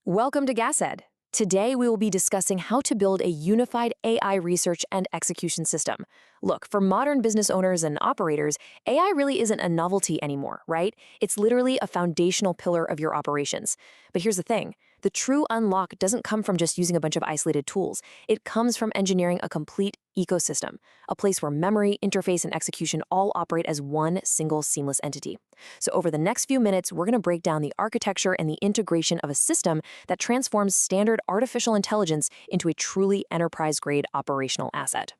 Welcome to GasEd. Today, we will be discussing how to build a unified AI research and execution system. Look, for modern business owners and operators, AI really isn't a novelty anymore, right? It's literally a foundational pillar of your operations. But here's the thing. The true unlock doesn't come from just using a bunch of isolated tools. It comes from engineering a complete ecosystem, a place where memory, interface, and execution all operate as one single seamless entity. So over the next few minutes, we're going to break down the architecture and the integration of a system that transforms standard artificial intelligence into a truly enterprise-grade operational asset.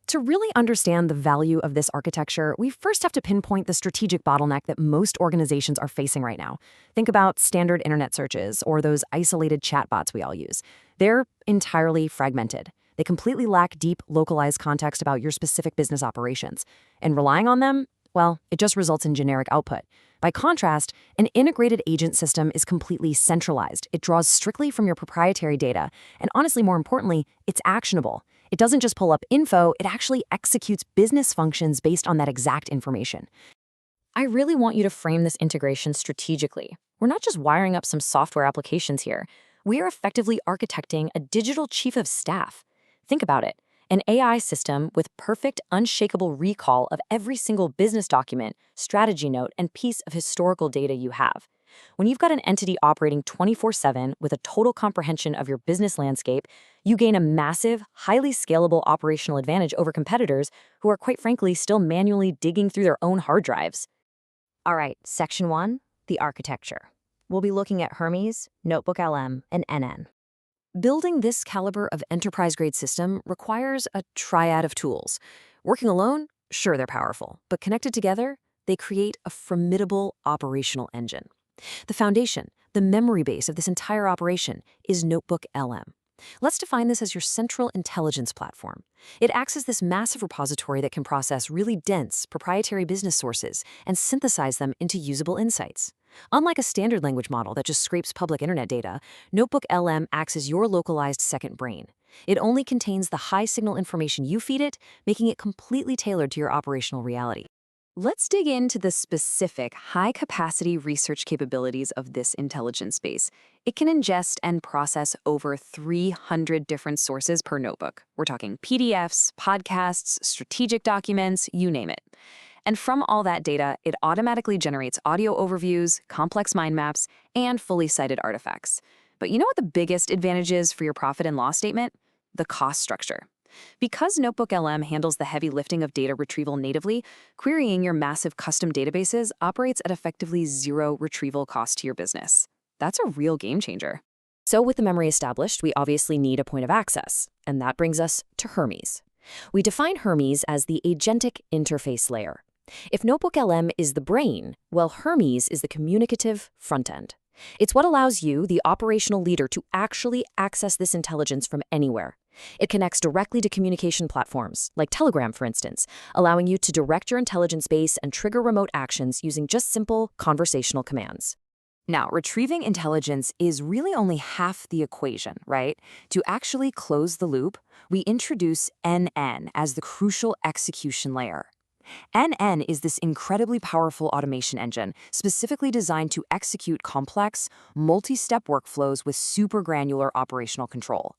To really understand the value of this architecture, we first have to pinpoint the strategic bottleneck that most organizations are facing right now. Think about standard internet searches or those isolated chatbots we all use. They're entirely fragmented. They completely lack deep, localized context about your specific business operations. And relying on them, well, it just results in generic output. By contrast, an integrated agent system is completely centralized. It draws strictly from your proprietary data, and honestly, more importantly, it's actionable. It doesn't just pull up info, it actually executes business functions based on that exact information. I really want you to frame this integration strategically. We're not just wiring up some software applications here. We are effectively architecting a digital chief of staff. Think about it. An AI system with perfect, unshakable recall of every single business document, strategy note, and piece of historical data you have. When you've got an entity operating 24/7 with a total comprehension of your business landscape, you gain a massive, highly scalable operational advantage over competitors who are quite frankly still manually digging through their own hard drives. All right, Section 1, the architecture. We'll be looking at Hermes, Notebook LM, and NN. Building this caliber of enterprise-grade system requires a triad of tools. Working alone, sure, they're powerful, but connected together, they create a formidable operational engine. The foundation, the memory base of this entire operation, is Notebook LM. Let's define this as your central intelligence platform. It acts as this massive repository that can process really dense, proprietary business sources and synthesize them into usable insights. Unlike a standard language model that just scrapes public internet data, Notebook LM acts as your localized second brain. It only contains the high-signal information you feed it, making it completely tailored to your operational reality. Let's dig into the specific high-capacity research capabilities of this intelligence base. It can ingest and process over 300 different sources per notebook. We're talking PDFs, podcasts, strategic documents, you name it. And from all that data, it automatically generates audio overviews, complex mind maps, and fully cited artifacts. But you know what the biggest advantage is for your profit and loss statement? The cost structure. Because Notebook LM handles the heavy lifting of data retrieval natively, querying your massive custom databases operates at effectively zero retrieval cost to your business. That's a real game changer. So with the memory established, we obviously need a point of access, and that brings us to Hermes. We define Hermes as the agentic interface layer. If Notebook LM is the brain, well, Hermes is the communicative front end. It's what allows you, the operational leader, to actually access this intelligence from anywhere. It connects directly to communication platforms, like Telegram, for instance, allowing you to direct your intelligence base and trigger remote actions using just simple conversational commands. Now, retrieving intelligence is really only half the equation, right? To actually close the loop, we introduce NN as the crucial execution layer. NN is this incredibly powerful automation engine specifically designed to execute complex, multi-step workflows with super granular operational control.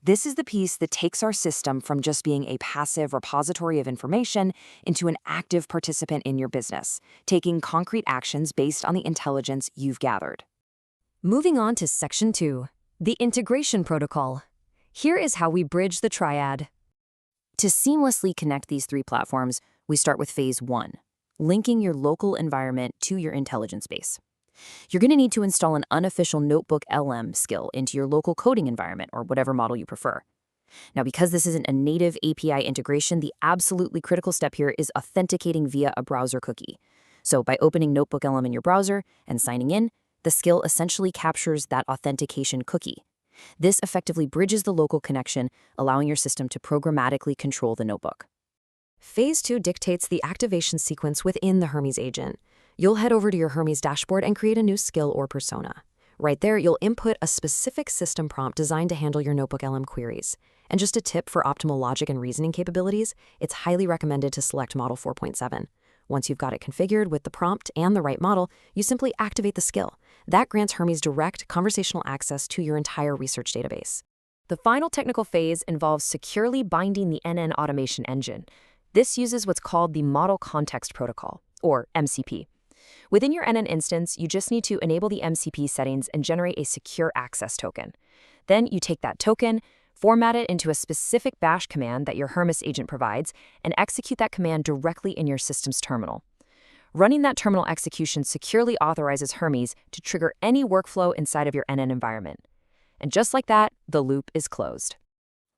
This is the piece that takes our system from just being a passive repository of information into an active participant in your business, taking concrete actions based on the intelligence you've gathered. Moving on to Section 2, the integration protocol. Here is how we bridge the triad. To seamlessly connect these three platforms, we start with Phase 1, linking your local environment to your intelligence base. You're going to need to install an unofficial Notebook LM skill into your local coding environment or whatever model you prefer. Now, because this isn't a native API integration, the absolutely critical step here is authenticating via a browser cookie. So by opening Notebook LM in your browser and signing in, the skill essentially captures that authentication cookie. This effectively bridges the local connection, allowing your system to programmatically control the notebook. Phase 2 dictates the activation sequence within the Hermes agent. You'll head over to your Hermes dashboard and create a new skill or persona. Right there, you'll input a specific system prompt designed to handle your Notebook LM queries. And just a tip for optimal logic and reasoning capabilities, it's highly recommended to select Model 4.7. Once you've got it configured with the prompt and the right model, you simply activate the skill. That grants Hermes direct conversational access to your entire research database. The final technical phase involves securely binding the NN automation engine. This uses what's called the Model Context Protocol, or MCP. Within your NN instance, you just need to enable the MCP settings and generate a secure access token. Then you take that token, format it into a specific bash command that your Hermes agent provides, and execute that command directly in your system's terminal. Running that terminal execution securely authorizes Hermes to trigger any workflow inside of your NN environment. And just like that, the loop is closed.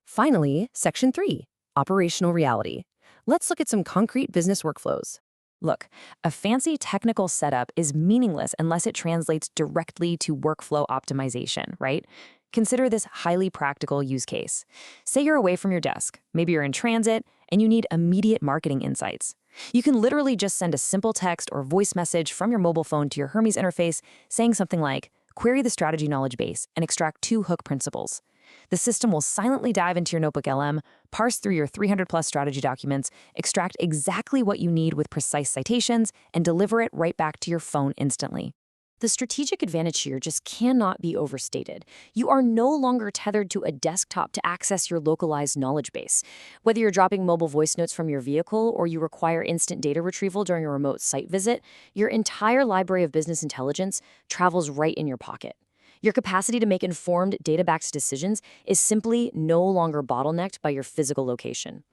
Finally, Section 3, Operational Reality. Let's look at some concrete business workflows. Look, a fancy technical setup is meaningless unless it translates directly to workflow optimization, right? Consider this highly practical use case. Say you're away from your desk, maybe you're in transit, and you need immediate marketing insights. You can literally just send a simple text or voice message from your mobile phone to your Hermes interface saying something like, "Query the strategy knowledge base and extract 2 hook principles." The system will silently dive into your Notebook LM, parse through your 300-plus strategy documents, extract exactly what you need with precise citations, and deliver it right back to your phone instantly. The strategic advantage here just cannot be overstated. You are no longer tethered to a desktop to access your localized knowledge base. Whether you're dropping mobile voice notes from your vehicle or you require instant data retrieval during a remote site visit, your entire library of business intelligence travels right in your pocket. Your capacity to make informed, data-backed decisions is simply no longer bottlenecked by your physical location.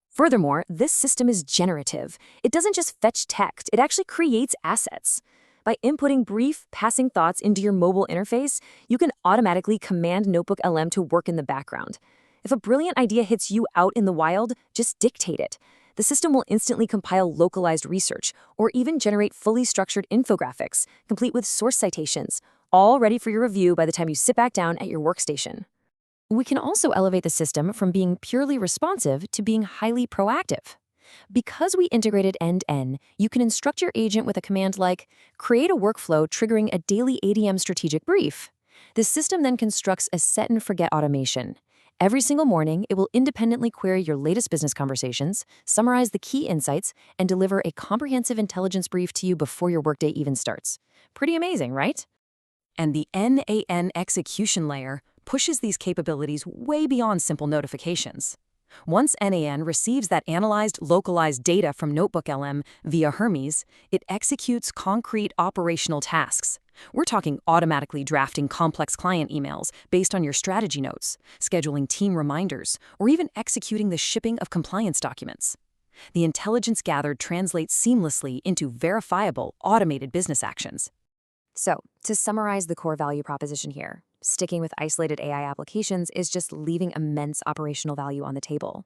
Furthermore, this system is generative. It doesn't just fetch text, it actually creates assets. By inputting brief, passing thoughts into your mobile interface, you can automatically command Notebook LM to work in the background. If a brilliant idea hits you out in the wild, just dictate it. The system will instantly compile localized research or even generate fully structured infographics, complete with source citations, all ready for your review by the time you sit back down at your workstation. We can also elevate the system from being purely responsive to being highly proactive. Because we integrated end-to-end, you can instruct your agent with a command like, "Create a workflow triggering a daily ADM strategic brief." The system then constructs a set-and-forget automation. Every single morning, it will independently query your latest business conversations, summarize the key insights, and deliver a comprehensive intelligence brief to you before your workday even starts. Pretty amazing, right? And the NAN execution layer pushes these capabilities way beyond simple notifications. Once NAN receives that analyzed, localized data from Notebook LM via Hermes, it executes concrete operational tasks. We're talking automatically drafting complex client emails based on your strategy notes, scheduling team reminders, or even executing the shipping of compliance documents. The intelligence gathered translates seamlessly into verifiable, automated business actions. So, to summarize the core value proposition here, sticking with isolated AI applications is just leaving immense operational value on the table.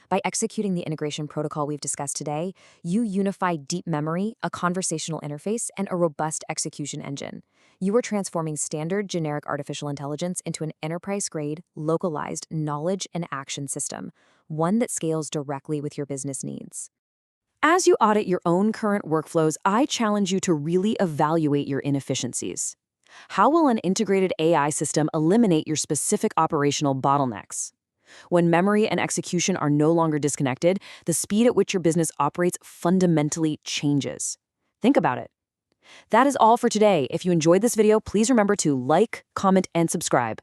By executing the integration protocol we've discussed today, you unify deep memory, a conversational interface, and a robust execution engine. You are transforming standard generic artificial intelligence into an enterprise-grade, localized knowledge and action system, one that scales directly with your business needs. As you audit your own current workflows, I challenge you to really evaluate your inefficiencies. How will an integrated AI system eliminate your specific operational bottlenecks? When memory and execution are no longer disconnected, the speed at which your business operates fundamentally changes. Think about it. That is all for today. If you enjoyed this video, please remember to like, comment, and subscribe.